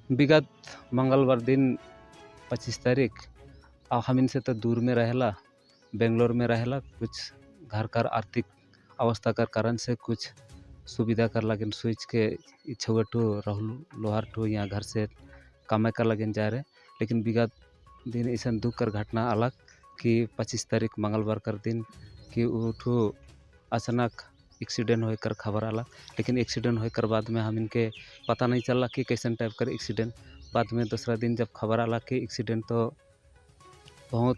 विगत मंगलवार दिन 25 तारीख हम इनसे तो दूर में रहेला, बेंगलोर में रहेला। कुछ घर कर आर्थिक अवस्था कर कारण से कुछ सुविधा कर लगिन सोच के इच्छा टू रहलू लोहार टू यहाँ घर से कमाई कर लगिन जा रहे। लेकिन विगत दिन ऐसा दुख कर घटना अलग कि 25 तारीख मंगलवार कर दिन कि उठू अचानक एक्सीडेंट होकर खबर आला। लेकिन एक्सीडेंट होकर बाद में हम इनके पता नहीं चला कि कैसन टाइप कर एक्सीडेंट। बाद में दूसरा दिन जब खबर आला कि एक्सीडेंट तो बहुत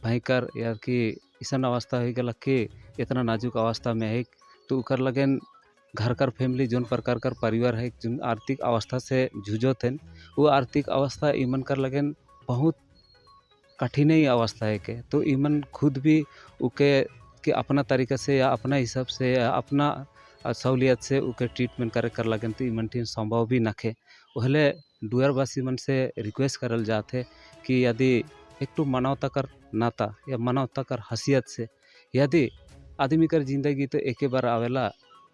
भयंकर या कि ऐसा अवस्था हो गया कि इतना नाजुक अवस्था में है तो उकर लगन घर कर फैमिली जोन प्रकार कर परिवार है जो आर्थिक अवस्था से जूझो थे वो आर्थिक अवस्था ईमन कर लगन बहुत कठिन ही अवस्था है के। तो ईमन खुद भी उके कि अपना तरीका से या अपना हिसाब से या अपना सहूलियत से उके ट्रीटमेंट करे कर लगन तो ईमन ठीक संभव भी नखे। पहले डुअरवासी मन से रिक्वेस्ट करल जाते कि यदि एक तो मानवता कर नाता या मानवता कर हसीयत से यदि आदमी कर जिंदगी तो एक बार आवेला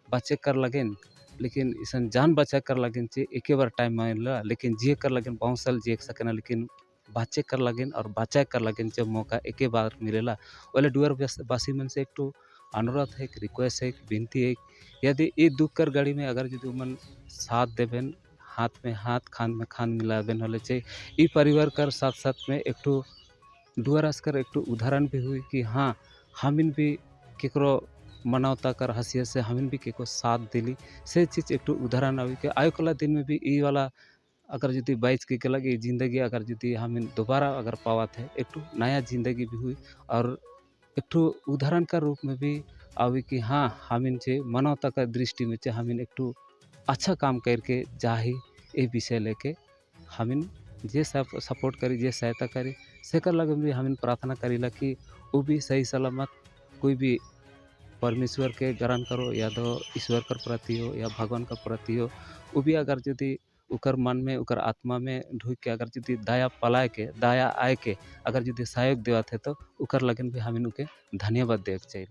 बचे कर लगेन। लेकिन इसन जान बचा कर लगेन चे एक बार टाइम आवेला लेकिन जिए कर लगेन बहुत साल जिए सकेना। लेकिन बचे कर लगेन और बचाए कर लगेन जब मौका एक बार मिलेला वाले डुअर वासी मन से एक तो अनुरोध है, रिक्वेस्ट है, विनती है। यदि ये दुख कर गाड़ी में अगर जो मन साथ देवेन हाथ में हाथ खान में खान मिलावेन होले चे ई परिवार कर साथ साथ में एक तो डुअरास कर एक तो उदाहरण भी हुई कि हाँ हमिन भी केकरो मानवता कर हसीियत से हमिन भी केको साथ दिली से चीज़ एक तो उदाहरण आवी के आयो कला दिन में भी ई वाला अगर जुदी बाइच के लगे ज़िंदगी अगर जुदी हम दोबारा अगर पावा थे एक तो नया ज़िंदगी भी हुई और एक तो उदाहरण का रूप में भी आवी कि हाँ हमिन चे मानवता का दृष्टि में चे हमिन एक तो अच्छा काम करके जाही ये विषय लेके हमिन जे सपोर्ट करी जे सहायता करी सेकर लगे भी हमिन प्रार्थना करीला कि वो भी सही सलामत कोई भी परमेश्वर के ग्रहण करो या तो ईश्वर कर प्रति हो या भगवान का प्रति हो वो भी अगर यदि उकर मन में उकर आत्मा में ढूक के अगर यदि दया पलाए के दया आए के अगर यदि सहयोग देवा थे तो उकर लगन भी हमिन उके धन्यवाद देव चाहिए।